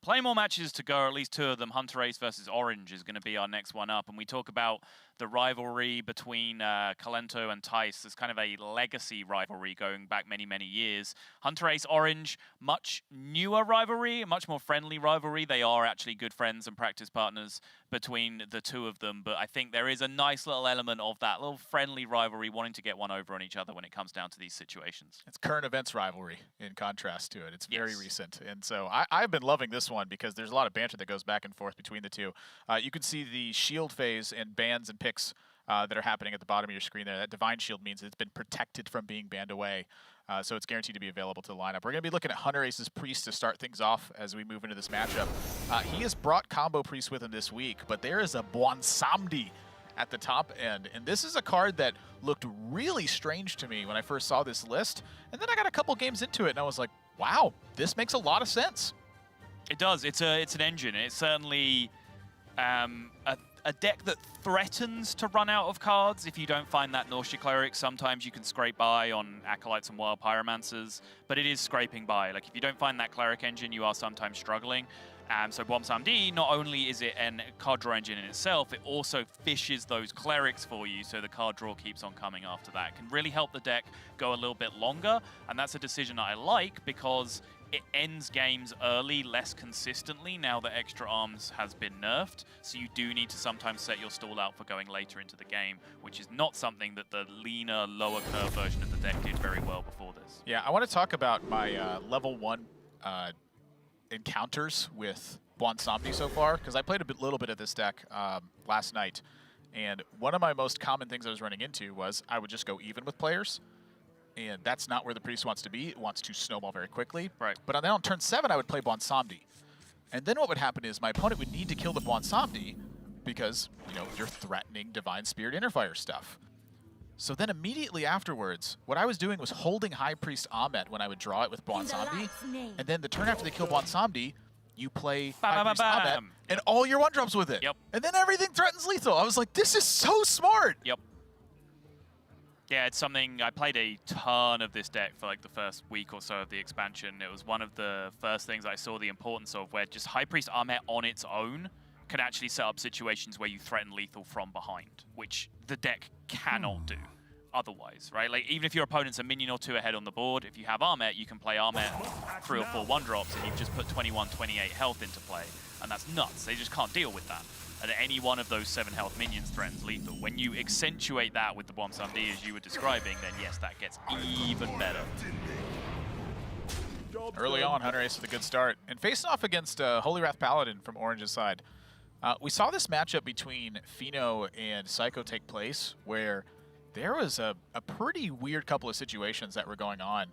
plenty more matches to go, or at least 2 of them. hunterace versus Orange is going to be our next one up. And we talk about the rivalry between Calento and Tice. There's kind of a legacy rivalry going back many, many years. hunterace, Orange, much newer rivalry, a much more friendly rivalry. They are actually good friends and practice partners between the 2 of them. But I think there is a nice little element of that little friendly rivalry, wanting to get one over on each other when it comes down to these situations. It's current events rivalry in contrast to it. It's very recent. And so I've been loving this one because there's a lot of banter that goes back and forth between the 2. You can see the shield phase and bans and picks that are happening at the bottom of your screen there. That Divine Shield means it's been protected from being banned away, so it's guaranteed to be available to the lineup. We're going to be looking at hunterace's Priest to start things off as we move into this matchup. He has brought combo Priest with him this week, but there is a Bwansamdi at the top end, and this is a card that looked really strange to me when I first saw this list, and then I got a couple games into it, and I was like, wow, this makes a lot of sense. It does. It's an engine. It's certainly a deck that threatens to run out of cards if you don't find that Nausea Cleric. Sometimes you can scrape by on Acolytes and Wild Pyromancers, but it is scraping by. Like, if you don't find that Cleric engine, you are sometimes struggling. So Bwansamdi, not only is it a card draw engine in itself, it also fishes those Clerics for you, so the card draw keeps on coming after that. It can really help the deck go a little bit longer, and that's a decision I like because it ends games early less consistently now that Extra Arms has been nerfed, so you do need to sometimes set your stall out for going later into the game, which is not something that the leaner, lower curve version of the deck did very well before this. Yeah, I want to talk about my level 1 encounters with Bwansamdi so far, because I played a little bit of this deck last night, and one of my most common things I was running into was I would just go even with players, and that's not where the Priest wants to be. It wants to snowball very quickly. Right. But then on turn 7, I would play Bwansamdi. And then what would happen is my opponent would need to kill the Bwansamdi because, you know, you're threatening Divine Spirit Interfire stuff. So then immediately afterwards, what I was doing was holding High Priest Ahmet when I would draw it with Bwansamdi. And then the turn after they kill Bwansamdi, you play High Priest Ahmet and all your 1-drops with it. Yep. And then everything threatens lethal. I was like, this is so smart. Yep. Yeah, it's something, I played a ton of this deck for like the first week or so of the expansion. It was one of the first things I saw the importance of, where just High Priest Ahmet on its own can actually set up situations where you threaten lethal from behind, which the deck cannot do otherwise, right? Like, even if your opponent's a minion or 2 ahead on the board, if you have Ahmet, you can play Ahmet 3 or 4 1-drops, and you've just put 21, 28 health into play, and that's nuts. They just can't deal with that. And any one of those 7 health minions threatens lethal. When you accentuate that with the Bwansamdi, as you were describing, then yes, that gets even better. Early on, hunterace with a good start. And facing off against Holy Wrath Paladin from Orange's side. We saw this matchup between Fino and Psycho take place, where there was a pretty weird couple of situations that were going on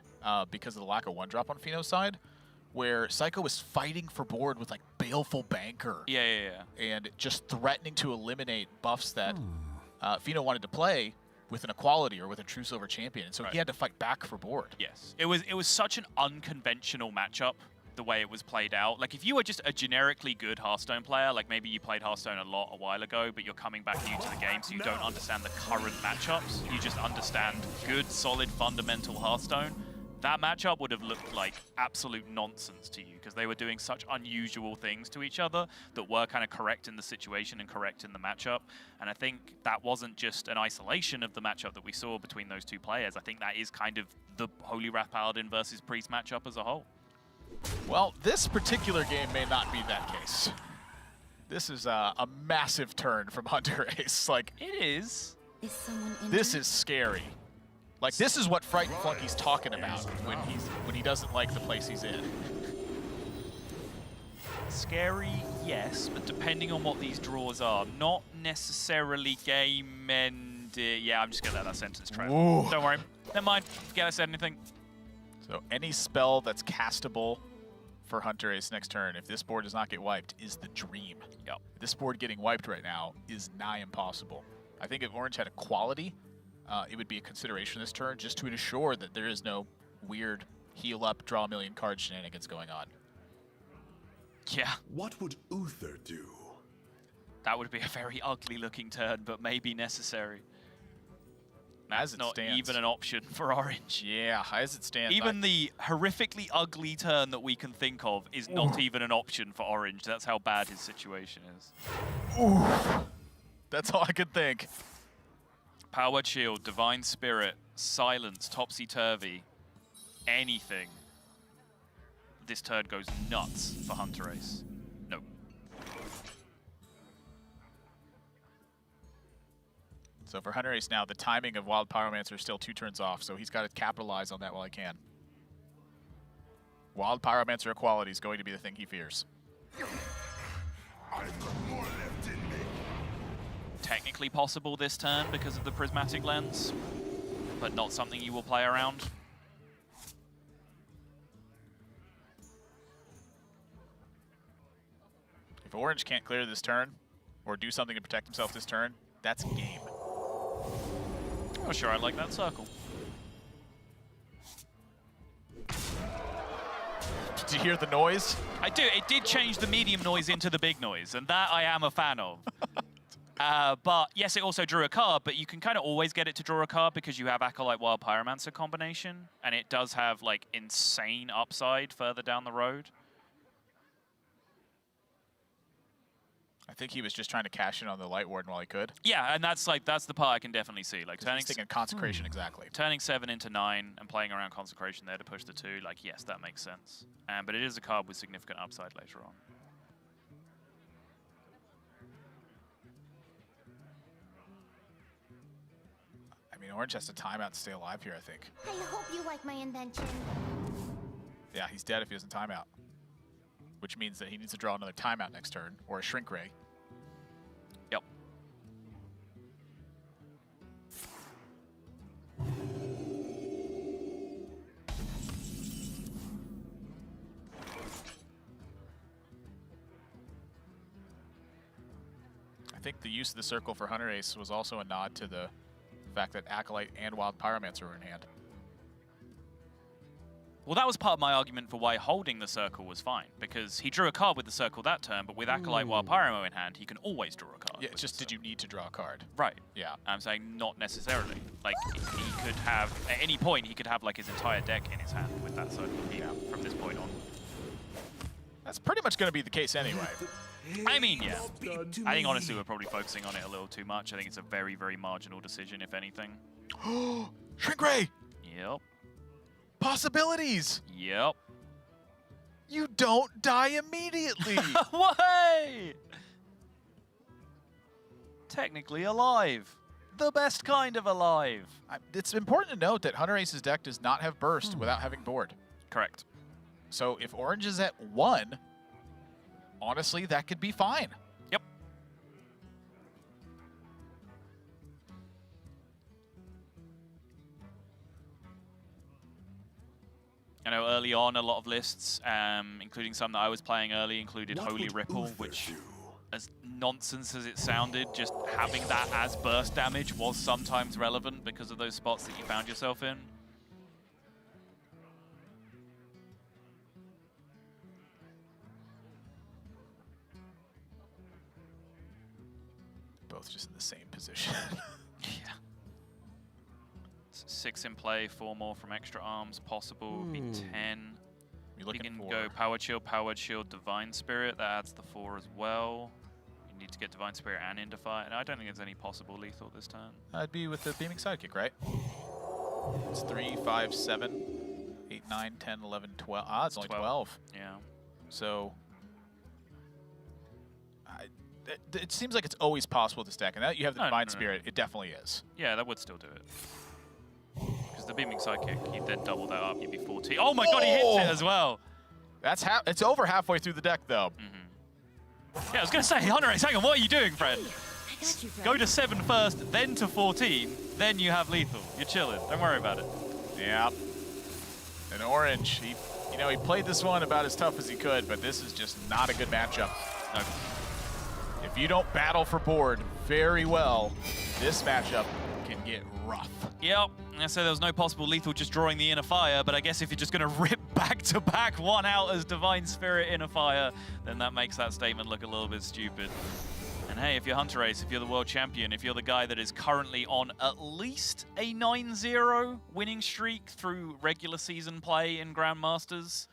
because of the lack of 1-drop on Fino's side, where Psycho was fighting for board with like Baleful Banker. Yeah. And just threatening to eliminate buffs that Fino wanted to play with an Equality or with a True Silver Champion. And so he had to fight back for board. Yes. It was such an unconventional matchup, the way it was played out. Like, if you were just a generically good Hearthstone player, like maybe you played Hearthstone a lot a while ago, but you're coming back new to the game, so you don't understand the current matchups. You just understand good, solid, fundamental Hearthstone. That matchup would have looked like absolute nonsense to you, because they were doing such unusual things to each other that were kind of correct in the situation and correct in the matchup. And I think that wasn't just an isolation of the matchup that we saw between those 2 players. I think that is kind of the Holy Wrath Paladin versus Priest matchup as a whole. Well, this particular game may not be that case. This is a massive turn from hunterace. Like, it is. This is scary. Like, this is what Frightened Flunky's talking about when he doesn't like the place he's in. Scary, yes, but depending on what these draws are, not necessarily game end. Yeah, I'm just gonna let that sentence trail. Don't worry. Never mind. Forget I said anything. So any spell that's castable for hunterace next turn, if this board does not get wiped, is the dream. Yep. This board getting wiped right now is nigh impossible. I think if Orange had Equality, it would be a consideration this turn, just to ensure that there is no weird heal up, draw a million card shenanigans going on. Yeah. What would Uther do? That would be a very ugly looking turn, but maybe necessary. That's not even an option for Orange. Yeah, as it stands. Even the horrifically ugly turn that we can think of is not even an option for Orange. That's how bad his situation is. Oof. That's all I could think. Powered Shield, Divine Spirit, Silence, Topsy-Turvy, anything. This turn goes nuts for hunterace. Nope. So for hunterace now, the timing of Wild Pyromancer is still 2 turns off, so he's got to capitalize on that while he can. Wild Pyromancer equality is going to be the thing he fears. I've got more left in me. Technically possible this turn because of the Prismatic Lens, but not something you will play around. If Orange can't clear this turn, or do something to protect himself this turn, that's game. Oh, sure, I like that circle. Did you hear the noise? I do. It did change the medium noise into the big noise, and that I am a fan of. But yes, it also drew a card, but you can kind of always get it to draw a card because you have Acolyte Wild Pyromancer combination, and it does have like insane upside further down the road. I think he was just trying to cash in on the Light Warden while he could. Yeah, and that's the part I can definitely see. Like He's thinking Consecration, exactly. Turning 7 into 9 and playing around Consecration there to push the 2, like yes, that makes sense. But it is a card with significant upside later on. I mean, Orange has to time out to stay alive here, I think. I hope you like my invention. Yeah, he's dead if he doesn't time out. Which means that he needs to draw another timeout next turn, or a Shrink Ray. Yep. I think the use of the circle for hunterace was also a nod to the fact that Acolyte and Wild Pyromancer were in hand. Well, that was part of my argument for why holding the circle was fine, because he drew a card with the circle that turn, but with Acolyte Wild Pyro in hand, he can always draw a card. Yeah, it's just did you need to draw a card? Right. Yeah. I'm saying not necessarily. Like, he could have, at any point, he could have like his entire deck in his hand with that circle from this point on. That's pretty much going to be the case anyway. I mean, yeah. I think honestly we're probably focusing on it a little too much. I think it's a very, very marginal decision, if anything. Shrink Ray! Yep. Possibilities! Yep. You don't die immediately! Way! Technically alive. The best kind of alive. It's important to note that hunterace's deck does not have burst without having board. Correct. So if Orange is at 1, honestly, that could be fine. Yep. I know early on, a lot of lists, including some that I was playing early, included Holy Ripple, which, as nonsense as it sounded, just having that as burst damage was sometimes relevant because of those spots that you found yourself in. Both just in the same position. Yeah. 6 in play, 4 more from extra arms possible, would be 10. You're looking you can for... go Powered Shield, Divine Spirit, that adds the 4 as well. You need to get Divine Spirit and Indify, and I don't think there's any possible lethal this turn. I'd be with the Beaming Sidekick, right? It's 3, 5, 7, 8, 9, 10, 11, 12. Ah, it's only 12. Yeah. So... it seems like it's always possible to stack, and that you have the Divine Spirit, it definitely is. Yeah, that would still do it. Because the Beaming Sidekick, you'd then double that up, you'd be 14. Oh my god, he hits it as well! That's it's over halfway through the deck, though. Yeah, I was going to say, hunterace, hang on, what are you doing, friend? I got you, friend. Go to 7 first, then to 14, then you have lethal. You're chilling, don't worry about it. Yeah. And Orange, he played this one about as tough as he could, but this is just not a good matchup. No. If you don't battle for board very well, this matchup can get rough. Yep, I said there was no possible lethal just drawing the Inner Fire, but I guess if you're just going to rip back-to-back one out as Divine Spirit Inner Fire, then that makes that statement look a little bit stupid. And hey, if you're hunterace, if you're the world champion, if you're the guy that is currently on at least a 9-0 winning streak through regular season play in Grandmasters,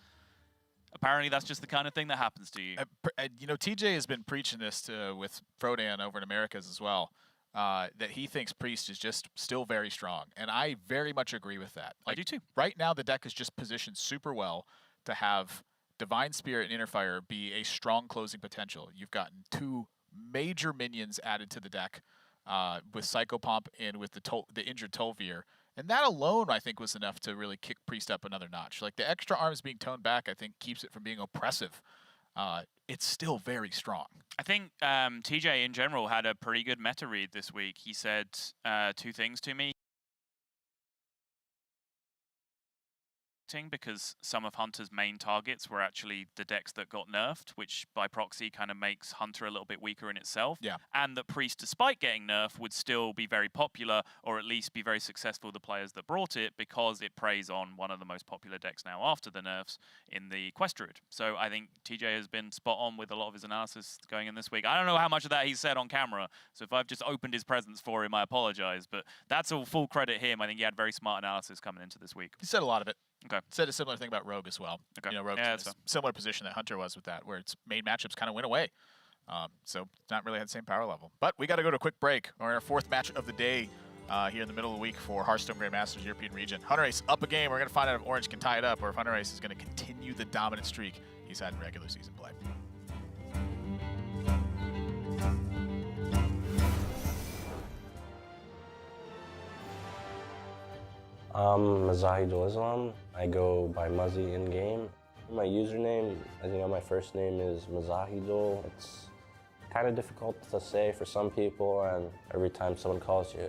apparently that's just the kind of thing that happens to you. You know, TJ has been preaching this with Frodan over in Americas as well, that he thinks Priest is just still very strong. And I very much agree with that. I do too. Right now, the deck is just positioned super well to have Divine Spirit and Interfire be a strong closing potential. You've gotten 2 major minions added to the deck with Psychopomp and with the injured Tol'Vir. And that alone, I think, was enough to really kick Priest up another notch. Like, the extra arms being toned back, I think, keeps it from being oppressive. It's still very strong. I think TJ, in general, had a pretty good meta read this week. He said 2 things to me. Because some of Hunter's main targets were actually the decks that got nerfed, which by proxy kind of makes Hunter a little bit weaker in itself. Yeah. And that Priest, despite getting nerfed, would still be very popular, or at least be very successful with the players that brought it, because it preys on one of the most popular decks now after the nerfs in the Quest Druid. So I think TJ has been spot on with a lot of his analysis going in this week. I don't know how much of that he said on camera, so if I've just opened his presence for him, I apologize, but that's all full credit him. I think he had very smart analysis coming into this week. He said a lot of it. Okay. Said a similar thing about Rogue as well. Okay. You know, Rogue's Yeah, in a similar position that Hunter was with that, where its main matchups kind of went away. So it's not really at the same power level. But we got to go to a quick break. We're in our 4th match of the day here in the middle of the week for Hearthstone Grandmasters European region. hunterace up a game. We're going to find out if Orange can tie it up or if hunterace is going to continue the dominant streak he's had in regular season play. Mazahidul Islam. I go by Muzzy in game. My username, as you know, my first name is Mazahidul. It's kind of difficult to say for some people, and every time someone calls you,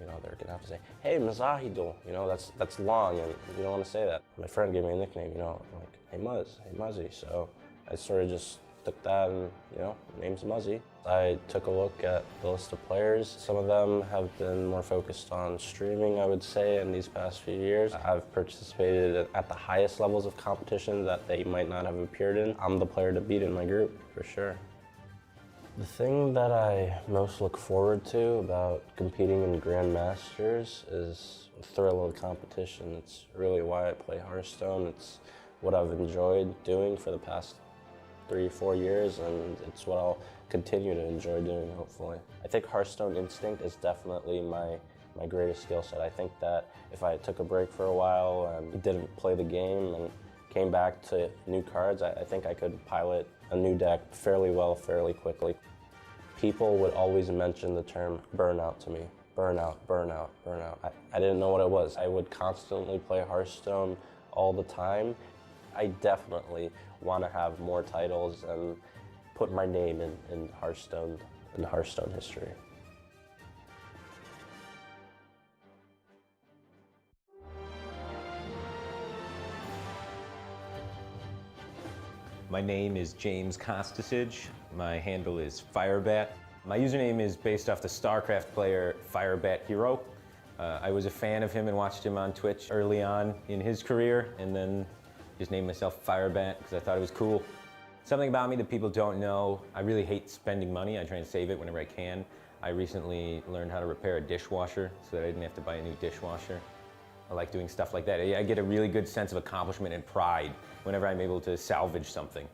you know, they're gonna have to say, "Hey, Mazahidul." You know, that's long, and you don't want to say that. My friend gave me a nickname, you know, like, "Hey Muzz, hey Muzzy." So I sort of just took that, and you know, name's Muzzy. I took a look at the list of players. Some of them have been more focused on streaming, I would say, in these past few years. I've participated at the highest levels of competition that they might not have appeared in. I'm the player to beat in my group, for sure. The thing that I most look forward to about competing in Grandmasters is the thrill of the competition. It's really why I play Hearthstone. It's what I've enjoyed doing for the past 3 or 4 years, and it's what I'll continue to enjoy doing, hopefully. I think Hearthstone Instinct is definitely my greatest skill set. I think that if I took a break for a while and didn't play the game and came back to new cards, I think I could pilot a new deck fairly well, fairly quickly. People would always mention the term burnout to me. Burnout, burnout, burnout. I didn't know what it was. I would constantly play Hearthstone all the time. I definitely want to have more titles and put my name in Hearthstone history. My name is James Costasage. My handle is Firebat. My username is based off the StarCraft player Firebat Hero. I was a fan of him and watched him on Twitch early on in his career, and then just named myself Firebat because I thought it was cool. Something about me that people don't know, I really hate spending money. I try and save it whenever I can. I recently learned how to repair a dishwasher so that I didn't have to buy a new dishwasher. I like doing stuff like that. I get a really good sense of accomplishment and pride whenever I'm able to salvage something.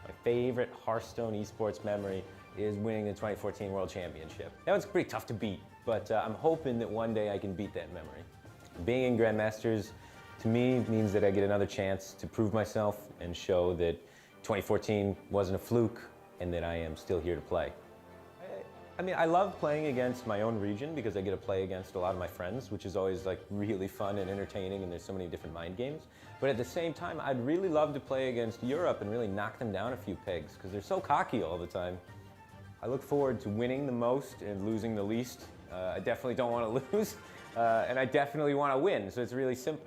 My favorite Hearthstone Esports memory is winning the 2014 World Championship. That was pretty tough to beat, but I'm hoping that one day I can beat that memory. Being in Grandmasters, to me, means that I get another chance to prove myself and show that 2014 wasn't a fluke and that I am still here to play. I mean, I love playing against my own region because I get to play against a lot of my friends, which is always like really fun and entertaining, and there's so many different mind games. But at the same time, I'd really love to play against Europe and really knock them down a few pegs because they're so cocky all the time. I look forward to winning the most and losing the least. I definitely don't want to lose, and I definitely want to win, so it's really simple.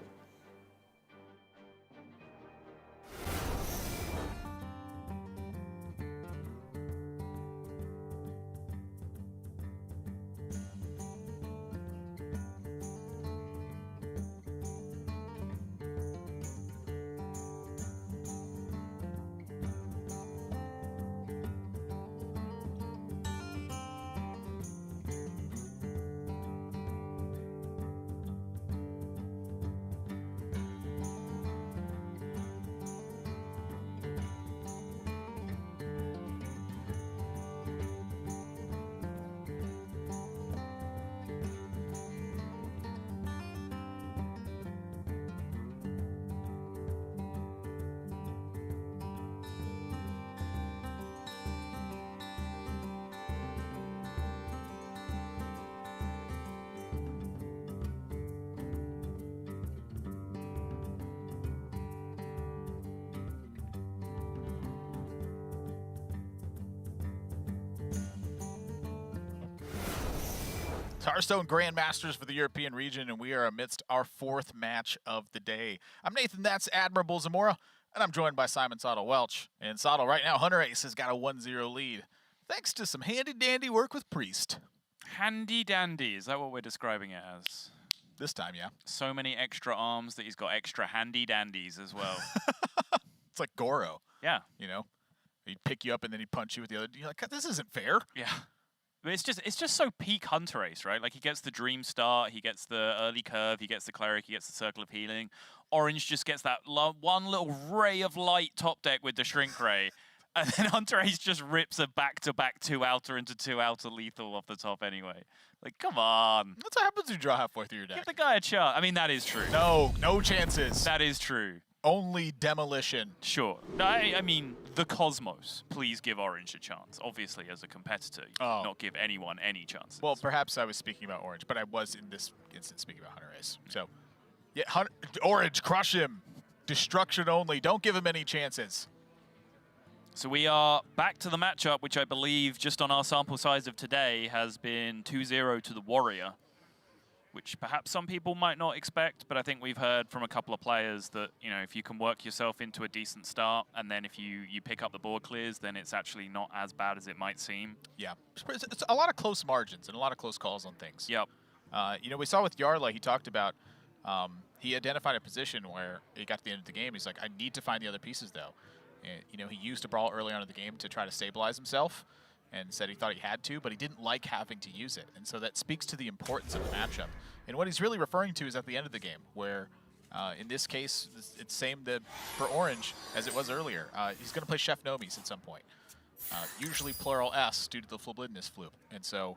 Hearthstone Grandmasters for the European region, and we are amidst our 4th match of the day. I'm Nathan, that's Admirable Zamora, and I'm joined by Simon Sottle Welch. And Sottle, right now, hunterace has got a 1-0 lead, thanks to some handy-dandy work with Priest. Handy-dandy, is that what we're describing it as? This time, yeah. So many extra arms that he's got extra handy-dandies as well. It's like Goro. Yeah. You know? He'd pick you up and then he'd punch you with the other. You're like, this isn't fair. Yeah. But it's just so peak hunterace, right? Like he gets the dream start, he gets the early curve, he gets the cleric, he gets the circle of healing. Orange just gets that one little ray of light top deck with the shrink ray. And then hunterace just rips a back-to-back 2 outer into 2 outer lethal off the top anyway. Like, come on. That's what happens when you draw halfway through your deck. Give the guy a chance. I mean, that is true. No chances. That is true. Only demolition. Sure. No, I mean, the Cosmos. Please give Orange a chance. Obviously, as a competitor, you not give anyone any chances. Well, perhaps I was speaking about Orange, but I was in this instance speaking about hunterace. So, yeah, Orange, crush him. Destruction only. Don't give him any chances. So we are back to the matchup, which I believe, just on our sample size of today, has been 2-0 to the Warrior, which perhaps some people might not expect, but I think we've heard from a couple of players that, you know, if you can work yourself into a decent start, and then if you pick up the board clears, then it's actually not as bad as it might seem. Yeah, it's a lot of close margins and a lot of close calls on things. Yep. You know, we saw with Yarla, he talked about, he identified a position where he got to the end of the game, he's like, I need to find the other pieces, though. And, you know, he used a brawl early on in the game to try to stabilize himself, and said he thought he had to, but he didn't like having to use it. And so that speaks to the importance of the matchup. And what he's really referring to is at the end of the game, where in this case, it's same for Orange as it was earlier. He's going to play Chef Nomis at some point, usually plural S due to the Flublidness flip. And so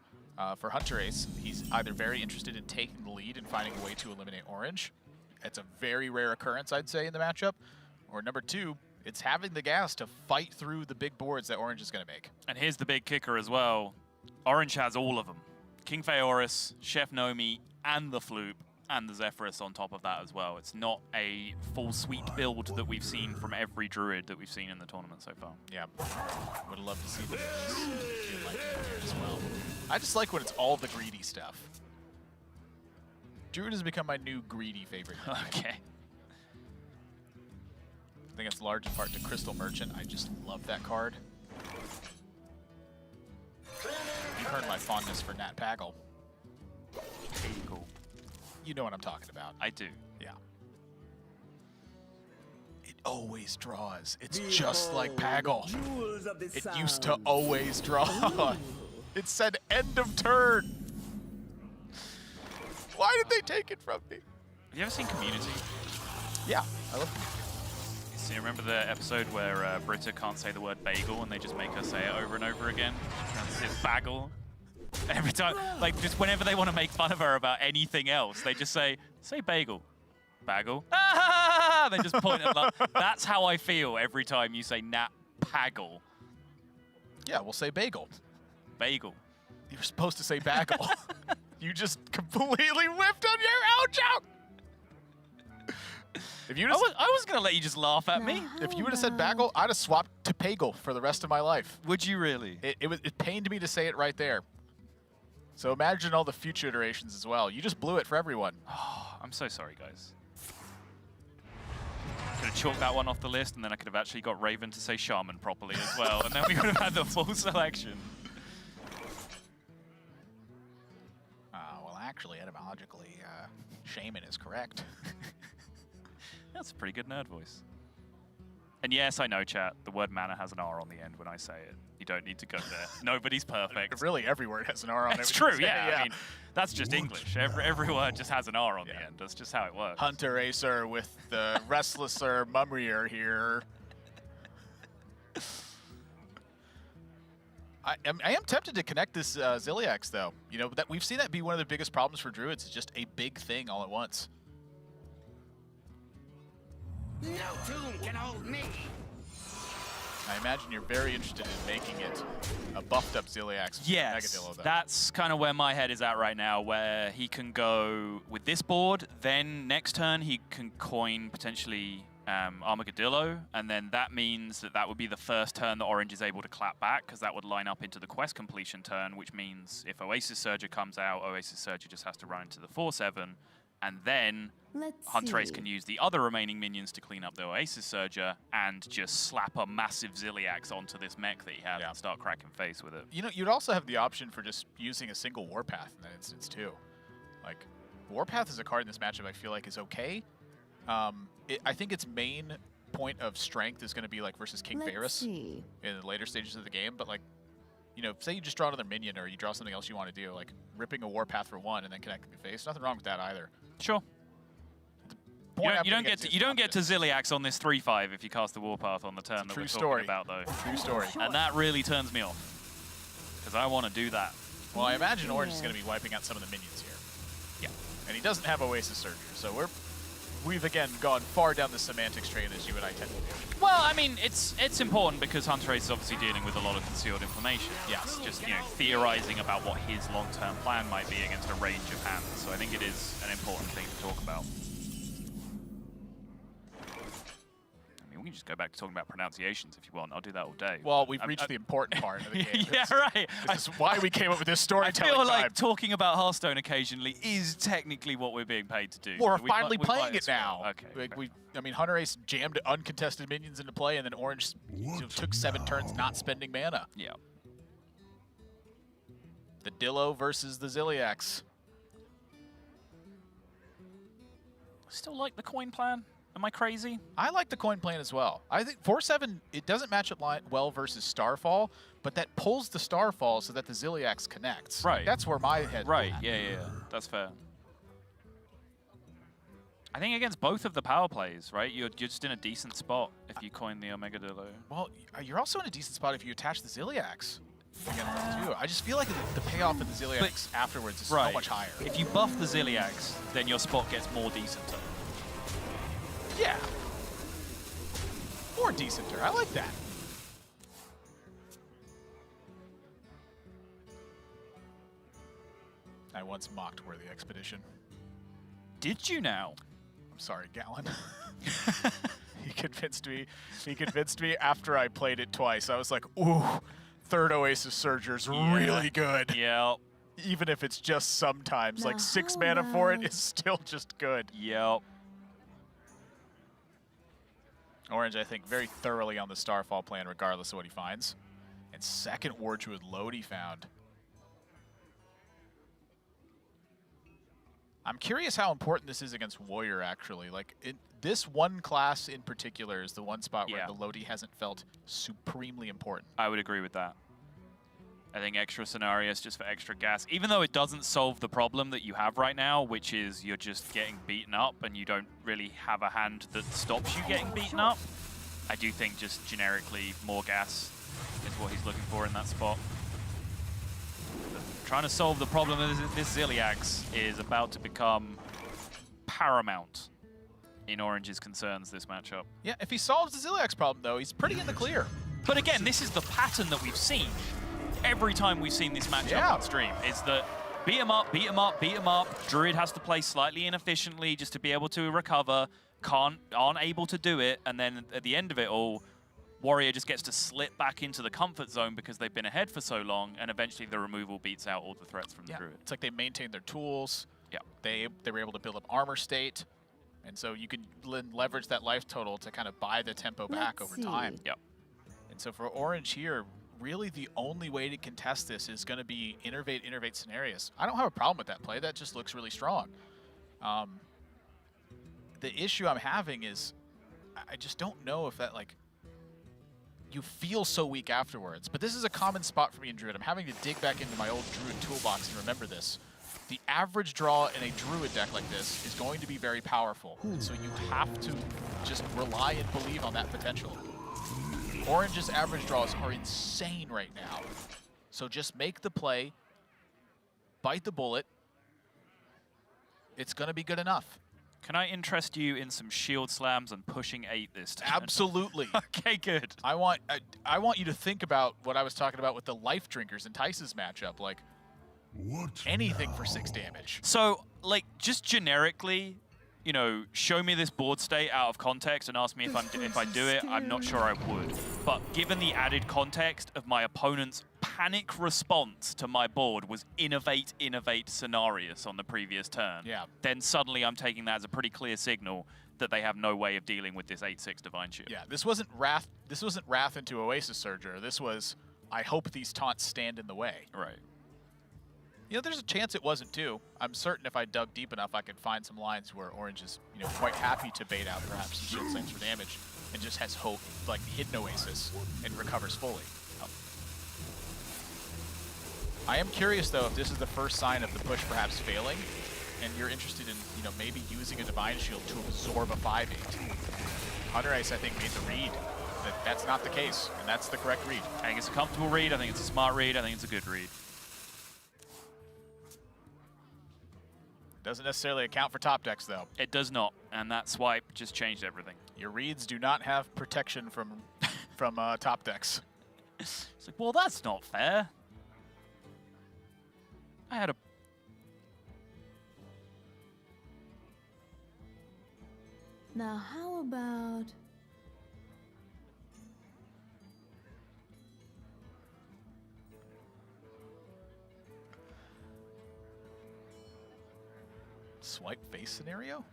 for hunterace, he's either very interested in taking the lead and finding a way to eliminate Orange. It's a very rare occurrence, I'd say, in the matchup. Or number 2, it's having the gas to fight through the big boards that Orange is going to make. And here's the big kicker as well. Orange has all of them. King Feoris, Chef Nomi, and the Floop, and the Zephyrus on top of that as well. It's not a full suite build that we've seen from every Druid that we've seen in the tournament so far. Yeah, would love to see the like here as well. I just like when it's all the greedy stuff. Druid has become my new greedy favorite. Okay. I think it's large in part to Crystal Merchant. I just love that card. You've heard my fondness for Nat Pagel. Cool. You know what I'm talking about. I do. Yeah. It always draws. It's just like Pagel. It used to always draw. It said end of turn. Why did they take it from me? Have you ever seen Community? Yeah, I love Community. So you remember the episode where Britta can't say the word bagel and they just make her say it over and over again? It's bagel. Every time, like just whenever they want to make fun of her about anything else, they just say bagel. Bagel. Ah! They just point at that. That's how I feel every time you say Nat Pagel. Yeah, we'll say bagel. Bagel. You're supposed to say bagel. You just completely whiffed on your own joke. If you I was going to let you just laugh at me. If you would have said bagel, I'd have swapped to pagel for the rest of my life. Would you really? It pained me to say it right there. So imagine all the future iterations as well. You just blew it for everyone. Oh, I'm so sorry, guys. Could have chalked that one off the list, and then I could have actually got Raven to say Shaman properly as well, and then we could have had the full selection. Well, actually, etymologically, Shaman is correct. That's a pretty good nerd voice. And yes, I know, chat, the word mana has an R on the end when I say it. You don't need to go there. Nobody's perfect. Really, every word has an R on it. It's true, yeah. I mean, that's just English. Every word just has an R on the end. That's just how it works. Hunteracer with the Restlesser Mumrier here. I am tempted to connect this Ziliax, though. You know, that we've seen that be one of the biggest problems for Druids. It's just a big thing all at once. No tomb can hold me. I imagine you're very interested in making it a buffed up Ziliax. Yes, that's kind of where my head is at right now, where he can go with this board, then next turn he can coin potentially Armadillo, and then that means that that would be the first turn that Orange is able to clap back, because that would line up into the quest completion turn, which means if Oasis Surger comes out, Oasis Surger just has to run into the 4/7, and then hunterace can use the other remaining minions to clean up the Oasis Surger and just slap a massive Ziliax onto this mech that he has and start cracking face with it. You know, you'd also have the option for just using a single Warpath in that instance too. Like, Warpath is a card in this matchup I feel like is okay. I think its main point of strength is going to be like versus King Varus in the later stages of the game, but like, you know, say you just draw another minion or you draw something else you want to do, like ripping a Warpath for 1 and then connecting the face. Nothing wrong with that either. Sure. You don't get to Ziliax on this 3/5 if you cast the Warpath on the turn that we're talking about, though. True story. And that really turns me off, because I want to do that. Well, I imagine Orange is going to be wiping out some of the minions here. Yeah. And he doesn't have Oasis Surger, so we've again gone far down the semantics train as you and I tend to do. Well, I mean, it's important because hunterace is obviously dealing with a lot of concealed information. Yes. Just, you know, theorizing about what his long-term plan might be against a range of hands. So I think it is an important thing to talk about. I mean, we can just go back to talking about pronunciations if you want. I'll do that all day. Well, we've reached the important part of the game. Yeah, right. This is why we came up with this storytelling I feel like time. talking about Hearthstone occasionally is technically what we're being paid to do. We're finally playing it well. now. Okay. I mean, hunterace jammed uncontested minions into play, and then Orange took 7 turns not spending mana. Yeah. The Dillo versus the Ziliax. Still like the coin plan? Am I crazy? I like the coin plan as well. I think 4/7, it doesn't match up well versus Starfall, but that pulls the Starfall so that the Ziliax connects. Right. That's where my head. Right, yeah. That's fair. I think against both of the power plays, right? You're just in a decent spot if you coin the Omega Dillo. Well, you're also in a decent spot if you attach the Ziliax. Too. I just feel like the payoff of the Ziliax afterwards is so much higher. If you buff the Ziliax, then your spot gets more decenter. Yeah. More decenter. I like that. I once mocked Worthy Expedition. Did you now? I'm sorry, Gallon. He convinced me. He convinced me after I played it twice. I was like, ooh, third Oasis Surger's really good. Yeah. Even if it's just sometimes. Like 6 mana for it is still just good. Yep. Orange, I think, very thoroughly on the Starfall plan, regardless of what he finds. And second War Druid load he found. I'm curious how important this is against Warrior, actually. Like, this one class in particular is the one spot where the Lodi hasn't felt supremely important. I would agree with that. I think extra scenarios just for extra gas, even though it doesn't solve the problem that you have right now, which is you're just getting beaten up and you don't really have a hand that stops you getting beaten up. I do think just generically more gas is what he's looking for in that spot. Trying to solve the problem of this Ziliax is about to become paramount in Orange's concerns this matchup. Yeah, if he solves the Ziliax problem, though, he's pretty in the clear. But again, this is the pattern that we've seen every time we've seen this matchup on stream, is that beat him up, beat him up, beat him up. Druid has to play slightly inefficiently just to be able to recover, aren't able to do it, and then at the end of it all, Warrior just gets to slip back into the comfort zone because they've been ahead for so long, and eventually the removal beats out all the threats from the Druid. It's like they maintained their tools. Yeah. They were able to build up armor state, and so you could leverage that life total to kind of buy the tempo back over time. Yep. And so for Orange here, really the only way to contest this is going to be innervate scenarios. I don't have a problem with that play. That just looks really strong. The issue I'm having is I just don't know if that, like, you feel so weak afterwards. But this is a common spot for me in Druid. I'm having to dig back into my old Druid toolbox and remember this. The average draw in a Druid deck like this is going to be very powerful. And so you have to just rely and believe on that potential. Orange's average draws are insane right now. So just make the play, bite the bullet. It's going to be good enough. Can I interest you in some shield slams and pushing 8 this time? Absolutely. Okay, good. I want you to think about what I was talking about with the Life Drinkers and Tice's matchup. Like, anything for 6 damage. So, like, just generically, you know, show me this board state out of context and ask me if I do it, I'm not sure I would. But given the added context of my opponent's panic response to my board was innovate Cenarius on the previous turn, then suddenly I'm taking that as a pretty clear signal that they have no way of dealing with this 8/6 Divine Shield. Yeah, this wasn't Wrath. This wasn't Wrath into Oasis Surger. This was, I hope these taunts stand in the way. Right. You know, there's a chance it wasn't too. I'm certain if I dug deep enough, I could find some lines where Orange is, you know, quite happy to bait out perhaps some shield slings for damage and just has hope, like hidden Oasis, and recovers fully. I am curious though if this is the first sign of the push perhaps failing, and you're interested in, you know, maybe using a Divine Shield to absorb a 5/8. hunterace, I think, made the read that that's not the case, and that's the correct read. I think it's a comfortable read. I think it's a smart read. I think it's a good read. Doesn't necessarily account for top decks, though. It does not, and that swipe just changed everything. Your reads do not have protection from top decks. It's like, well, that's not fair. I had a... Now how about... Swipe face scenario?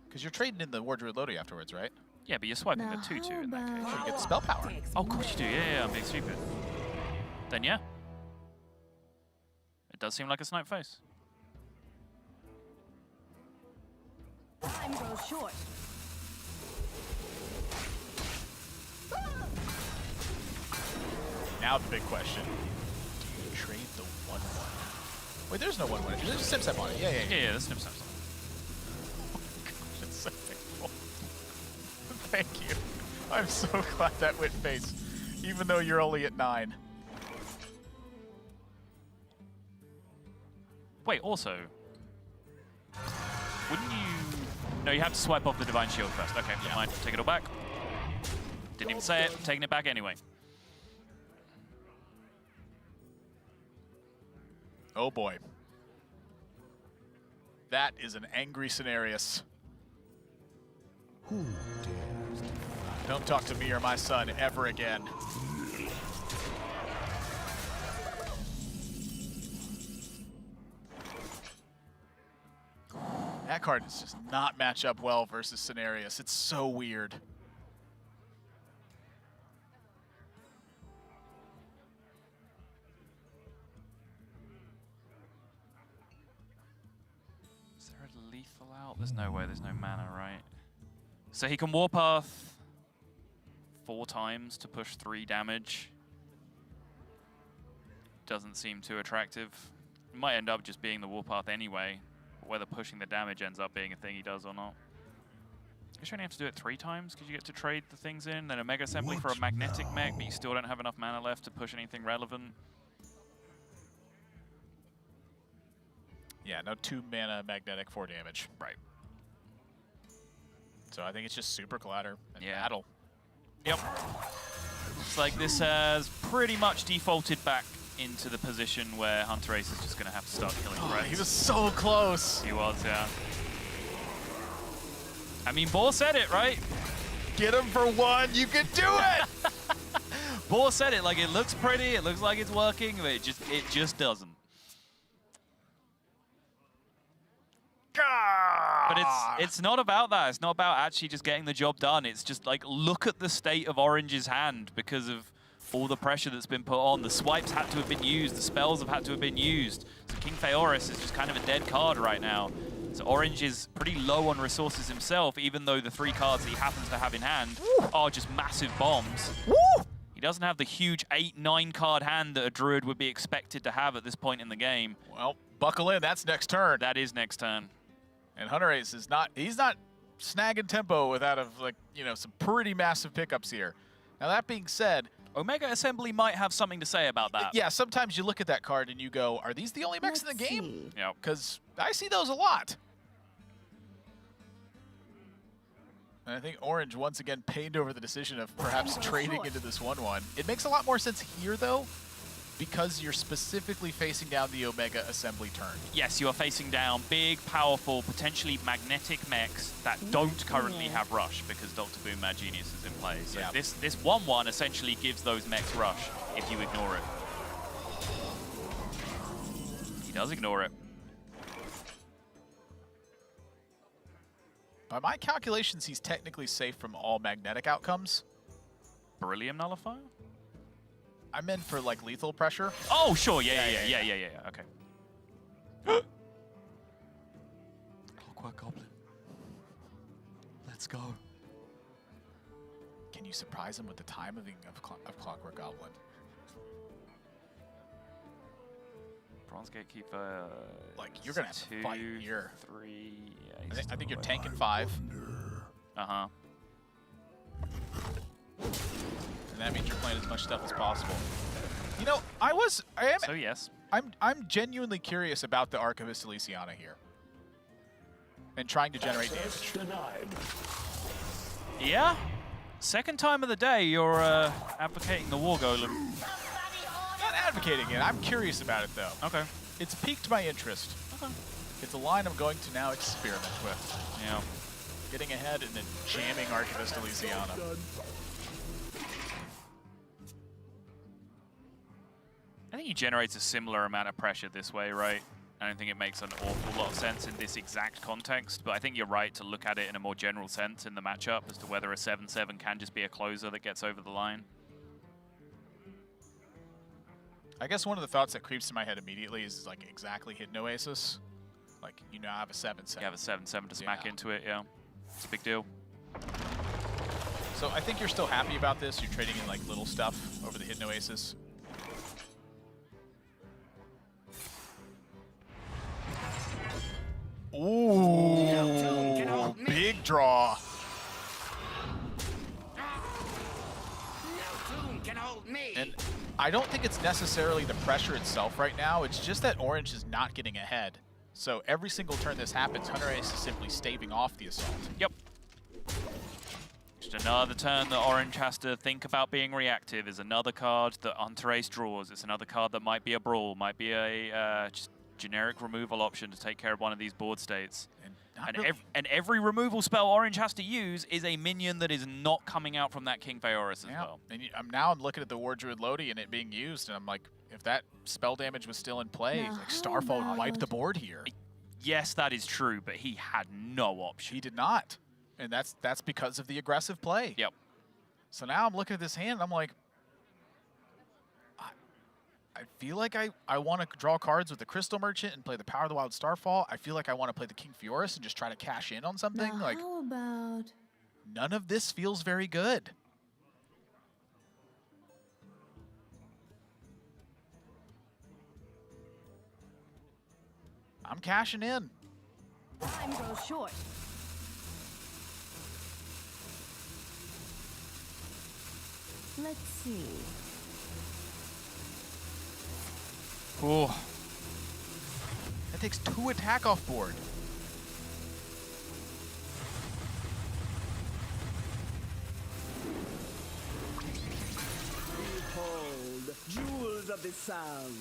Because you're trading in the Wardrobe Lodi afterwards, right? Yeah, but you're swiping Now the 2/2 how in that case. So you get the spell power. Oh, of course you do. Yeah, I'm being stupid. Then yeah. It does seem like a snipe face. Time goes short. Now the big question. Do you trade the 1/1? Wait, there's no 1/1. There's a Sim on it. Yeah. Yeah, the snip snaps. That's so painful. Thank you. I'm so glad that went face, even though you're only at 9. Wait, also, wouldn't you... No, you have to swipe off the Divine Shield first. Okay, never mind. Take it all back. Didn't even say it. Taking it back anyway. Oh boy. That is an angry Cenarius. Who dares? Don't talk to me or my son ever again. That card does just not match up well versus Cenarius. It's so weird. Is there a lethal out? There's no way. There's no mana, right? So he can Warpath 4 times to push 3 damage. Doesn't seem too attractive. It might end up just being the Warpath anyway. Whether pushing the damage ends up being a thing he does or not. I guess you only have to do it 3 times because you get to trade the things in, then a Mega Assembly for a magnetic mech, but you still don't have enough mana left to push anything relevant. Yeah, no 2 mana magnetic 4 damage. Right. So I think it's just super clatter and Yeah. battle. Yep. Looks like this has pretty much defaulted back into the position where hunterace is just going to have to start killing threats. He was so close. He was, yeah. I mean, Boar said it, right? Get him for 1. You can do it. Boar said it. Like, it looks pretty. It looks like it's working, but it just doesn't. But it's not about that. It's not about actually just getting the job done. It's just like, look at the state of Orange's hand because of all the pressure that's been put on. The swipes had to have been used. The spells have had to have been used. So King Phaeorus is just kind of a dead card right now. So Orange is pretty low on resources himself, even though the 3 cards that he happens to have in hand are just massive bombs. Woo! He doesn't have the huge 8-9 card hand that a Druid would be expected to have at this point in the game. Well, buckle in. That's next turn. That is next turn. And hunterace is not, he's not snagging tempo without, like, you know, some pretty massive pickups here. Now, that being said, Omega Assembly might have something to say about that. yeah, sometimes you look at that card and you go, are these the only mechs in the game? Yep. Because I see those a lot. And I think Orange once again pained over the decision of perhaps trading into this 1/1. It makes a lot more sense here, though, because you're specifically facing down the Omega Assembly turn. Yes, you are facing down big, powerful, potentially magnetic mechs that don't currently have rush because Dr. Boom Mad Genius is in play. So Yeah. this 1-1 essentially gives those mechs rush if you ignore it. He does ignore it. By my calculations, he's technically safe from all magnetic outcomes. Beryllium Nullifier? I meant for like lethal pressure. Oh, sure. Yeah. Okay. Clockwork Goblin. Let's go. Can you surprise him with the timing of Clockwork Goblin? Bronze Gatekeeper. Like, you're going to have to fight here. 3. I think you're tanking 5. Uh-huh. And that means you're playing as much stuff as possible. You know, So yes. I'm genuinely curious about the Archivist Elysiana here. And trying to generate damage. Yeah. Second time of the day you're advocating the War Golem. Not advocating it. I'm curious about it, though. Okay. It's piqued my interest. Okay. It's a line I'm going to now experiment with. Yeah. Getting ahead and then jamming Archivist Elysiana. I think he generates a similar amount of pressure this way, right? I don't think it makes an awful lot of sense in this exact context, but I think you're right to look at it in a more general sense in the matchup as to whether a 7-7 can just be a closer that gets over the line. I guess one of the thoughts that creeps in my head immediately is like exactly Hidden Oasis. Like, you now have a 7-7. You have a 7-7 to smack Yeah. into it, yeah. It's a big deal. So I think you're still happy about this. You're trading in like little stuff over the Hidden Oasis. Ooh, big draw. No tomb can hold me. And I don't think it's necessarily the pressure itself right now. It's just that Orange is not getting ahead. So every single turn this happens, hunterace is simply staving off the assault. Yep. Just another turn that Orange has to think about being reactive. Is another card that hunterace draws. It's another card that might be a brawl, might be a just generic removal option to take care of one of these board states. And every removal spell Orange has to use is a minion that is not coming out from that King Feoris as well. And I'm looking at the War Druid Lodi and it being used, and I'm like, if that spell damage was still in play, Now, like how Starfall would wipe about- the board here. Yes, that is true, but he had no option. He did not. And that's because of the aggressive play. Yep. So now I'm looking at this hand and I'm like, I feel like I want to draw cards with the Crystal Merchant and play the Power of the Wild Starfall. I feel like I want to play the King Fioris and just try to cash in on something. Now, Like, how about... none of this feels very good. I'm cashing in. Time grows short. Let's see. Ooh. That takes 2 attack off board. Behold, jewels of the sun.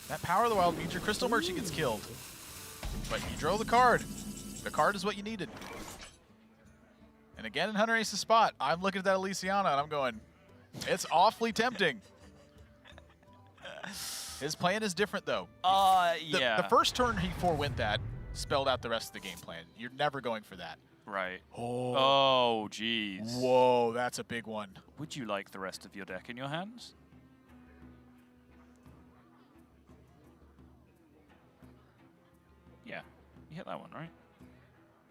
That Power of the Wild means your Crystal Merchant gets killed. But you draw the card. The card is what you needed. And again in hunterace's spot, I'm looking at that Elysiana and I'm going, it's awfully tempting. His plan is different though. Yeah. The first turn he forewent that spelled out the rest of the game plan. You're never going for that. Right. Oh. Oh, jeez. Whoa, that's a big one. Would you like the rest of your deck in your hands? Yeah. You hit that one, right?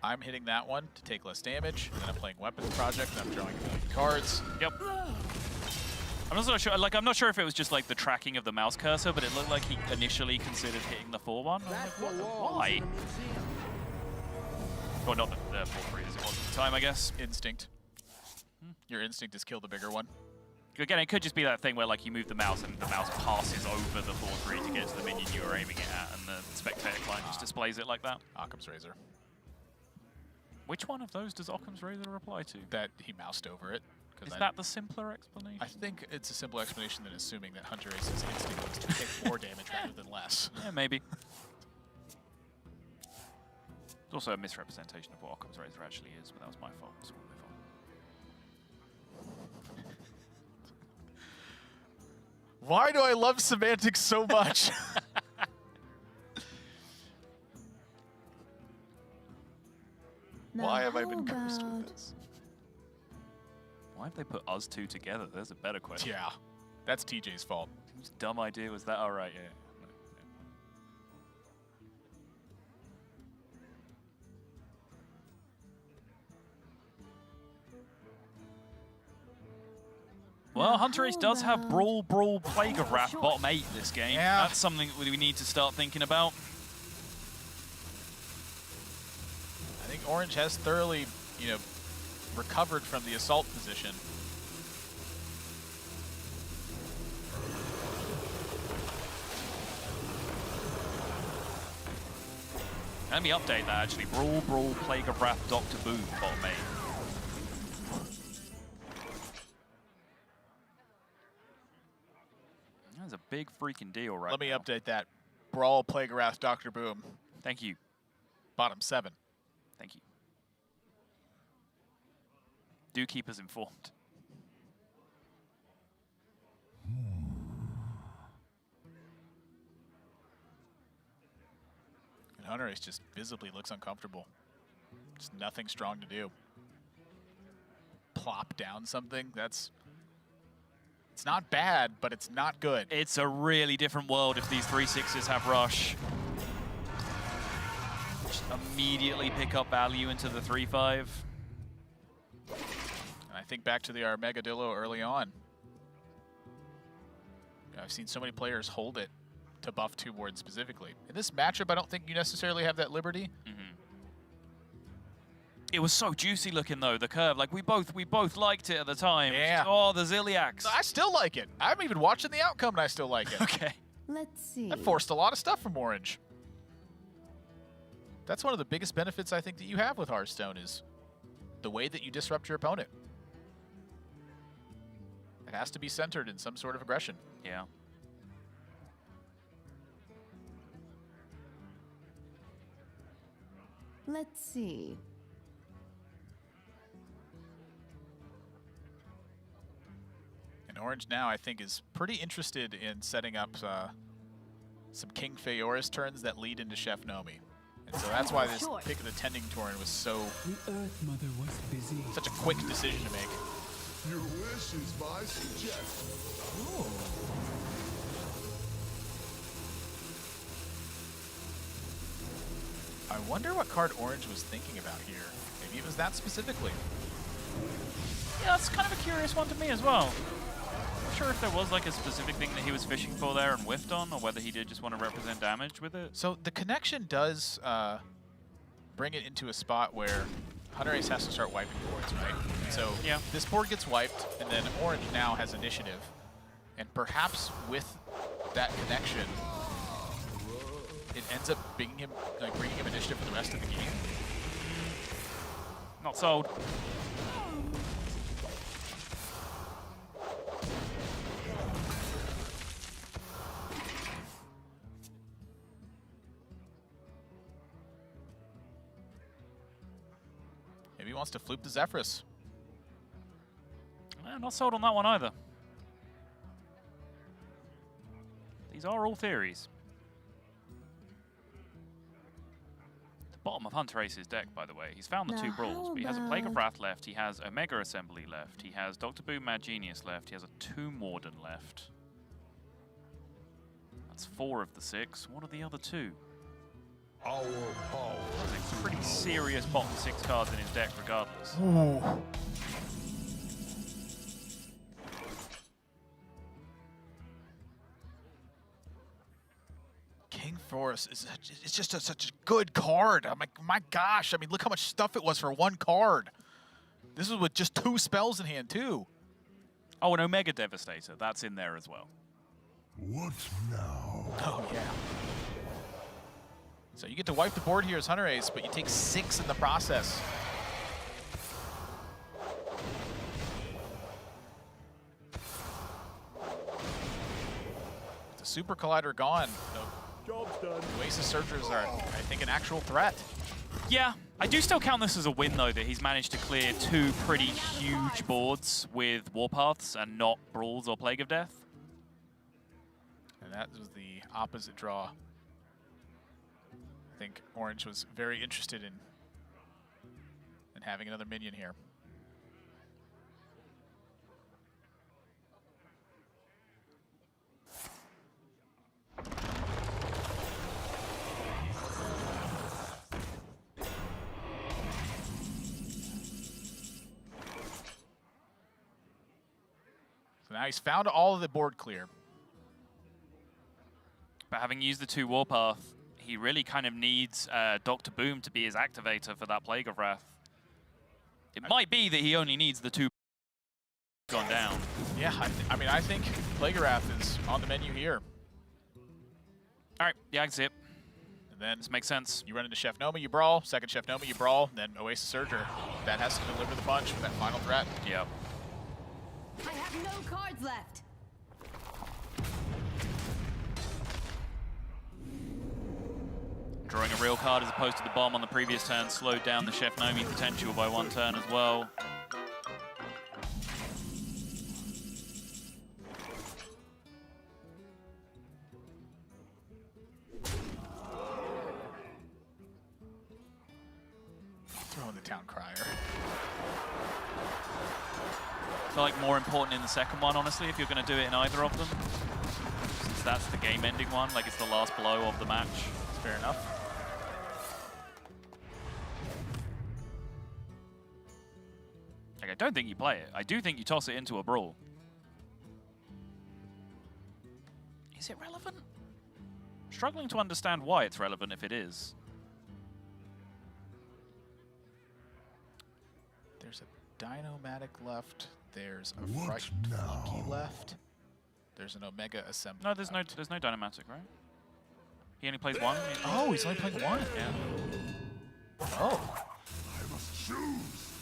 I'm hitting that one to take less damage, and then I'm playing Weapons Project, and I'm drawing a million cards. Yep. I'm not sure. Like, I'm not sure if it was just like the tracking of the mouse cursor, but it looked like he initially considered hitting the 4-1. Why? Well, not the 4-3 as it was at the time, I guess. Instinct. Your instinct is kill the bigger one. Again, it could just be that thing where like you move the mouse and the mouse passes over the 4-3 to get to the minion you were aiming it at, and the spectator client just displays it like that. Occam's Razor. Which one of those does Occam's Razor apply to? That he moused over it. Is that the simpler explanation? I think it's a simple explanation than assuming that Hunterace's instinct was to take more damage rather than less. Yeah, maybe. It's also a misrepresentation of what Occam's razor actually is, but that was my fault. So we'll move on. Why do I love semantics so much? Why have I been cursed with this? Why have they put us two together? There's a better question. Yeah, that's TJ's fault. Whose dumb idea was that? All right, yeah. Well, Hunterace does have Brawl, Plague of Wrath, bottom 8 this game. Yeah. That's something we need to start thinking about. I think Orange has thoroughly, recovered from the assault position. Let me update that actually. Brawl, Plague of Wrath, Dr. Boom, bottom 8. That's a big freaking deal right Let me now. update that. Brawl, Plague of Wrath, Dr. Boom. Thank you. Bottom 7. Thank you. Do keep us informed. And Hunterace just visibly looks uncomfortable. Just nothing strong to do. Plop down something, it's not bad, but it's not good. It's a really different world if these 3/6s have rush. Just immediately pick up value into the 3/5. And I think back to the Armagadillo early on. I've seen so many players hold it to buff 2 board specifically. In this matchup, I don't think you necessarily have that liberty. It was so juicy looking though, the curve. Like we both liked it at the time. Yeah. Oh, the Ziliax. I still like it. I'm even watching the outcome and I still like it. Okay. Let's see. That forced a lot of stuff from Orange. That's one of the biggest benefits I think that you have with Hearthstone is the way that you disrupt your opponent. It has to be centered in some sort of aggression. Yeah. Let's see. And Orange now, I think, is pretty interested in setting up some King Feoris turns that lead into Chef Nomi. And so that's why this pick of the Tending Torrent was so The Earth Mother was busy. such a quick decision to make. Your wish is my suggestion. I wonder what card Orange was thinking about here. Maybe it was that specifically. Yeah, that's kind of a curious one to me as well. Not sure if there was like a specific thing that he was fishing for there and whiffed on, or whether he did just want to represent damage with it. So the connection does bring it into a spot where Hunterace has to start wiping boards, right? And so Yeah. this board gets wiped, and then Orange now has initiative. And perhaps with that connection, it ends up bringing him initiative for the rest of the game. Not sold. Maybe he wants to floop the Zephyrus. Not sold on that one either. These are all theories. The bottom of Hunterace's deck, by the way, he's found the Now 2 brawls, how but he has a Plague of about- Wrath left, he has Omega Assembly left, he has Dr. Boom Mad Genius left, he has a Tomb Warden left. That's 4 of the 6. What are the other 2? Our power. There's a pretty serious bottom 6 cards in his deck regardless. Ooh. King Forest is it's just such a good card. I'm like, my gosh, I mean, look how much stuff it was for 1 card. This is with just 2 spells in hand, too. Oh, and Omega Devastator, that's in there as well. What now? Oh, yeah. So you get to wipe the board here as Hunterace, but you take 6 in the process. Super Collider gone, Job's done. Oasis Surgers are, I think, an actual threat. Yeah, I do still count this as a win, though, that he's managed to clear 2 pretty huge boards with Warpaths and not Brawls or Plague of Death. And that was the opposite draw. I think Orange was very interested in having another minion here. So now he's found all of the board clear. But having used the 2 Warpath, he really kind of needs Dr. Boom to be his activator for that Plague of Wrath. It might be that he only needs the 2 gone down. Yeah, I mean, I think Plague of Wrath is on the menu here. All right, yeah, I can see it. And then This makes sense. you run into Chef Noma, you brawl. Second Chef Noma, you brawl. Then Oasis Surger. That has to deliver the punch for that final threat. Yep. I have no cards left. Drawing a real card as opposed to the bomb on the previous turn slowed down the Chef Nomi potential by 1 turn as well. Throwing the Town Crier. I feel like more important in the second one, honestly, if you're going to do it in either of them. Since that's the game-ending one, like it's the last blow of the match. Fair enough. Like, I don't think you play it. I do think you toss it into a brawl. Is it relevant? Struggling to understand why it's relevant if it is. There's a Dinomatic left. There's a What Frightened now? Monkey left. There's an Omega Assembly. No, there't left. there's no Dynamatic, right? He only plays 1? Oh, he's only playing 1? Yeah. Oh. I must choose.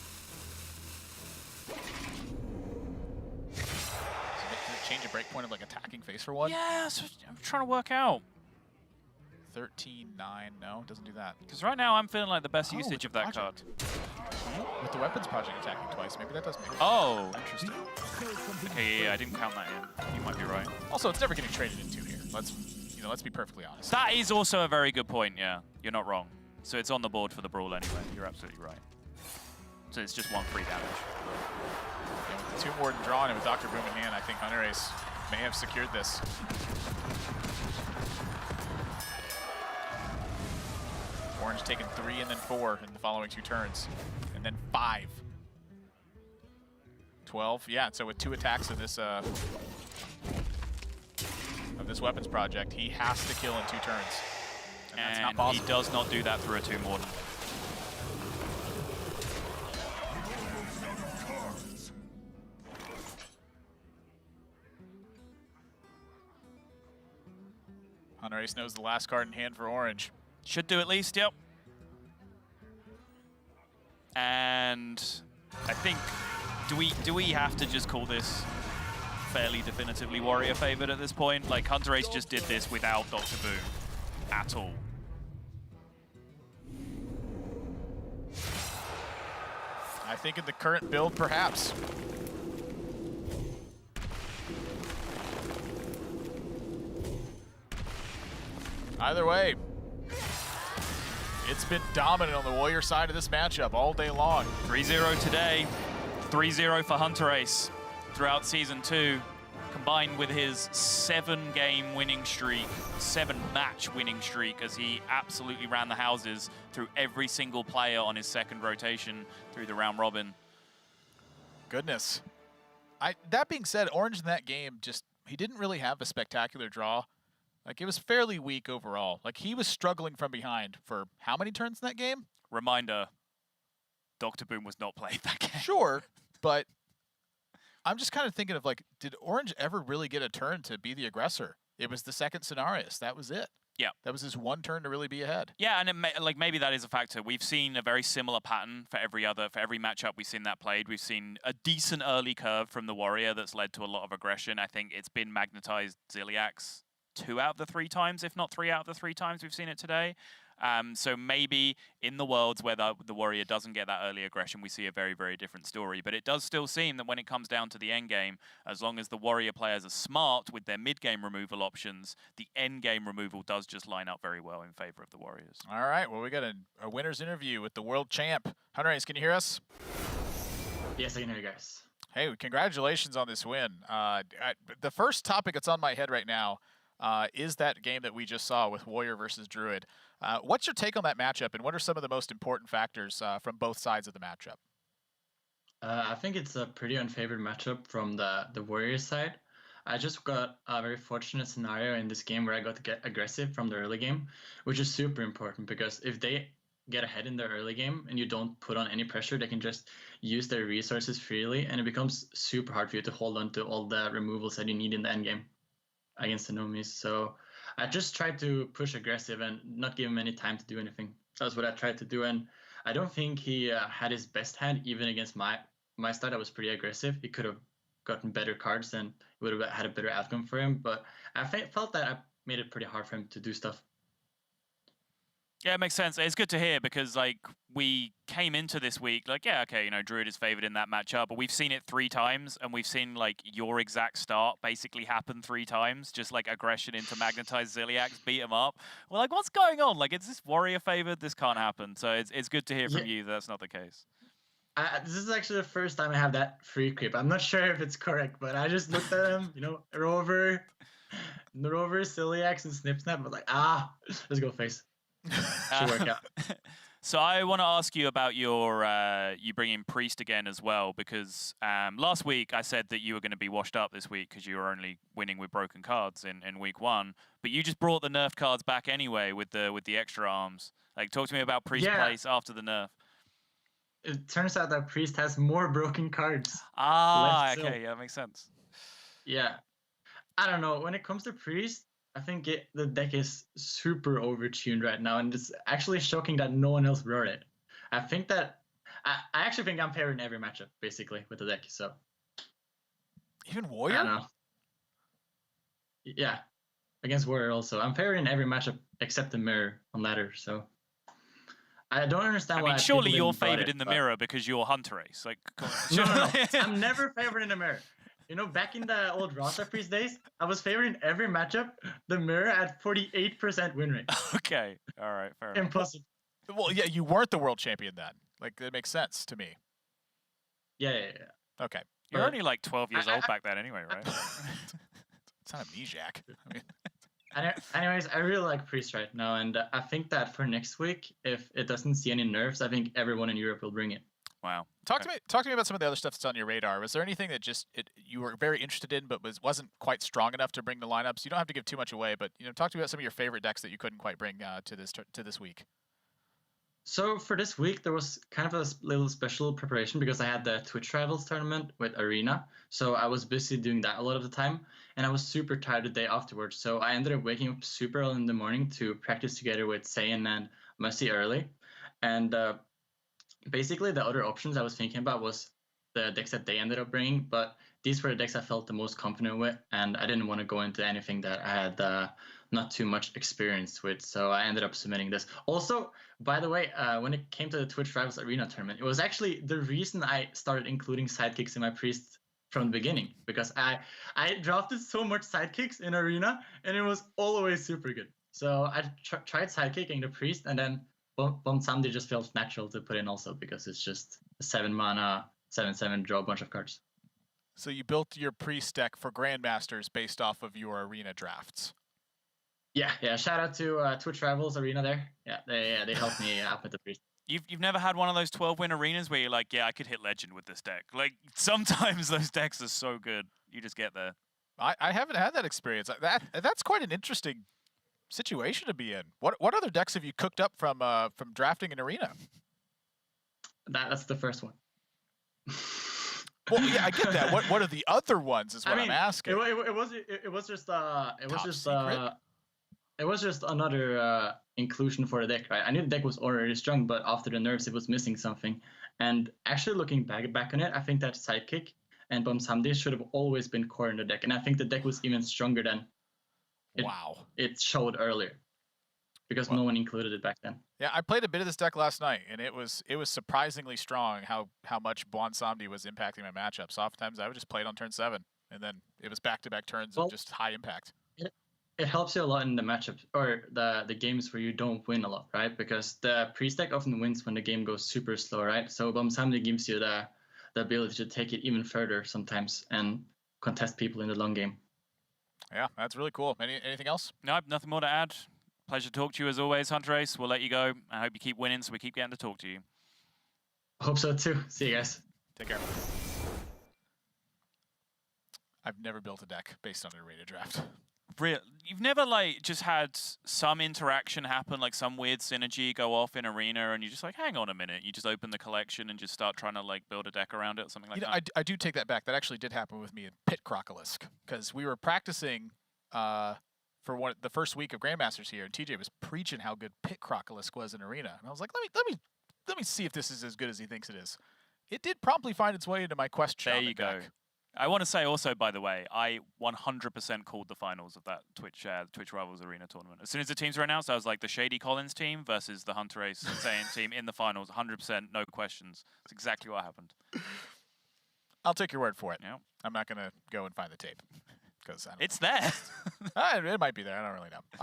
Does it change a breakpoint of like attacking face for 1? Yeah, that's what I'm trying to work out. 13-9. No, it doesn't do that. Because right now I'm feeling like the best Oh, usage with of the that card. With the Weapons Project attacking twice, maybe that does make it. Oh, interesting. Okay, yeah, I didn't count that in. You might be right. Also, it's never getting traded into here. Let's be perfectly honest. That is also a very good point, yeah. You're not wrong. So it's on the board for the brawl anyway. You're absolutely right. So it's just 1 free damage. Yeah, with the Tomb Warden drawn and with Dr. Boom in hand, I think hunterace may have secured this. Orange taking 3 and then 4 in the following 2 turns. And then 5. 12, yeah, so with 2 attacks of this Weapons Project, he has to kill in 2 turns. And that's not And possible. he does not do that through a Tomb Warden. hunterace knows the last card in hand for Orange. Should do at least, yep. And I think, do we have to just call this fairly definitively Warrior favored at this point? Like, hunterace just did this without Dr. Boom at all. I think in the current build, perhaps. Either way, it's been dominant on the Warrior side of this matchup all day long. 3-0 today, 3-0 for hunterace throughout Season 2, combined with his 7-game winning streak, 7-match winning streak, as he absolutely ran the houses through every single player on his second rotation through the round robin. Goodness. That being said, Orange in that game he didn't really have a spectacular draw. Like, it was fairly weak overall. Like, he was struggling from behind for how many turns in that game? Reminder, Dr. Boom was not playing that game. Sure, but I'm just kind of thinking of, like, did Orange ever really get a turn to be the aggressor? It was the second Cenarius. That was it. Yeah. That was his 1 turn to really be ahead. Yeah, and maybe that is a factor. We've seen a very similar pattern for every matchup we've seen that played. We've seen a decent early curve from the Warrior that's led to a lot of aggression. I think it's been magnetized Ziliax 2 out of the 3 times, if not 3 out of the 3 times we've seen it today. So maybe in the worlds where the warrior doesn't get that early aggression, we see a very, very different story. But it does still seem that when it comes down to the end game, as long as the warrior players are smart with their mid-game removal options, the end-game removal does just line up very well in favor of the warriors. All right, well, we got a winner's interview with the world champ. hunterace, can you hear us? Yes, I can hear you guys. Hey, congratulations on this win. The first topic that's on my head right now is that game that we just saw with Warrior versus Druid. What's your take on that matchup, and what are some of the most important factors from both sides of the matchup? I think it's a pretty unfavored matchup from the Warriors side. I just got a very fortunate scenario in this game where I got to get aggressive from the early game, which is super important because if they get ahead in the early game and you don't put on any pressure, they can just use their resources freely, and it becomes super hard for you to hold on to all the removals that you need in the end game against the Nomis. So I just tried to push aggressive and not give him any time to do anything. That's what I tried to do, and I don't think he had his best hand even against my start. I was pretty aggressive. He could have gotten better cards and would have had a better outcome for him, but I felt that I made it pretty hard for him to do stuff. Yeah, it makes sense. It's good to hear because, like, we came into this week like, yeah, okay, you know, Druid is favored in that matchup, but we've seen it 3 times, and we've seen, like, your exact start basically happen 3 times, just, like, aggression into magnetized Ziliax, beat him up. We're like, what's going on? Like, is this warrior favored? This can't happen. So it's good to hear from you that that's not the case. This is actually the first time I have that free creep. I'm not sure if it's correct, but I just looked at him, you know, Rover, Celiax, and Snip Snap. I was like, let's go face. Should work out. So I want to ask you about your you bring in Priest again as well, because last week I said that you were going to be washed up this week because you were only winning with broken cards in week 1, but you just brought the nerf cards back anyway with the extra arms. Like, talk to me about Priest place after the nerf. It turns out that Priest has more broken cards. Okay, yeah, that makes sense. Yeah, I don't know. When it comes to Priest, I think the deck is super overtuned right now, and it's actually shocking that no one else brought it. I think that I actually think I'm favoring every matchup basically with the deck. So even Warrior? I don't know. Yeah, against Warrior also. I'm favoring every matchup except the mirror on ladder. So I don't understand why. I mean, surely you're favored in the mirror because you're hunterace. Like, no. I'm never favored in the mirror. You know, back in the old Rasa Priest days, I was favoring every matchup, the mirror at 48% win rate. Okay, all right, fair enough. Impossible. Well, yeah, you weren't the world champion then. Like, that makes sense to me. Yeah. Okay. You're only like 12 years old back then anyway, right? It's not amnesiac. I mean... Anyways, I really like Priest right now, and I think that for next week, if it doesn't see any nerfs, I think everyone in Europe will bring it. Wow. Talk to me about some of the other stuff that's on your radar. Was there anything that you were very interested in but wasn't quite strong enough to bring the lineups? You don't have to give too much away, but talk to me about some of your favorite decks that you couldn't quite bring to this week. So for this week, there was kind of a little special preparation because I had the Twitch Rivals tournament with Arena. So I was busy doing that a lot of the time, and I was super tired the day afterwards. So I ended up waking up super early in the morning to practice together with Saiyan and Mussy early. And basically, the other options I was thinking about was the decks that they ended up bringing, but these were the decks I felt the most confident with, and I didn't want to go into anything that I had not too much experience with, so I ended up submitting this. Also, by the way, when it came to the Twitch Rivals Arena tournament, it was actually the reason I started including sidekicks in my Priest from the beginning, because I drafted so much sidekicks in Arena, and it was always super good. So I tried sidekicking the Priest, and then Bomb Samdi just felt natural to put in also because it's just a 7-mana, 7/7 draw a bunch of cards. So you built your Priest deck for Grandmasters based off of your Arena drafts. Yeah. Shout out to Twitch Rivals Arena there. Yeah, they helped me out with the Priest. You've never had one of those 12-win arenas where you're like, yeah, I could hit Legend with this deck. Like, sometimes those decks are so good, you just get there. I haven't had that experience. That's quite an interesting situation to be in. What other decks have you cooked up from drafting an Arena? That's the first one. Well, yeah, I get that. What are the other ones? Is what I'm asking. It was just another inclusion for the deck, right? I knew the deck was already strong, but after the nerfs, it was missing something. And actually, looking back on it, I think that Sidekick and Bomb Samdi should have always been core in the deck, and I think the deck was even stronger than it showed earlier because no one included it back then. Yeah, I played a bit of this deck last night, and it was surprisingly strong how much Bwonsamdi was impacting my matchups. Oftentimes, I would just play it on turn 7, and then it was back-to-back turns of just high impact. It helps you a lot in the matchups or the games where you don't win a lot, right? Because the pre-stack often wins when the game goes super slow, right? So Bwonsamdi gives you the ability to take it even further sometimes and contest people in the long game. Yeah, that's really cool. Anything else? Nope, nothing more to add. Pleasure to talk to you as always, hunterace. We'll let you go. I hope you keep winning so we keep getting to talk to you. Hope so too. See you guys. Take care. I've never built a deck based on a rated draft. You've never like just had some interaction happen, like some weird synergy go off in arena, and you're just like, hang on a minute. You just open the collection and just start trying to like build a deck around it, or something like that. I do take that back. That actually did happen with me in Pit Crocolisk, because we were practicing for the first week of Grandmasters here, and TJ was preaching how good Pit Crocolisk was in arena, and I was like, let me see if this is as good as he thinks it is. It did promptly find its way into my Quest Shaman There you go. deck. I want to say also, by the way, I 100% called the finals of that Twitch Rivals Arena tournament. As soon as the teams were announced, I was like, the Shady Collins team versus the hunterace Insane team in the finals, 100%, no questions. That's exactly what happened. I'll take your word for it. Yep. I'm not going to go and find the tape. Because it's there. It might be there. I don't really know.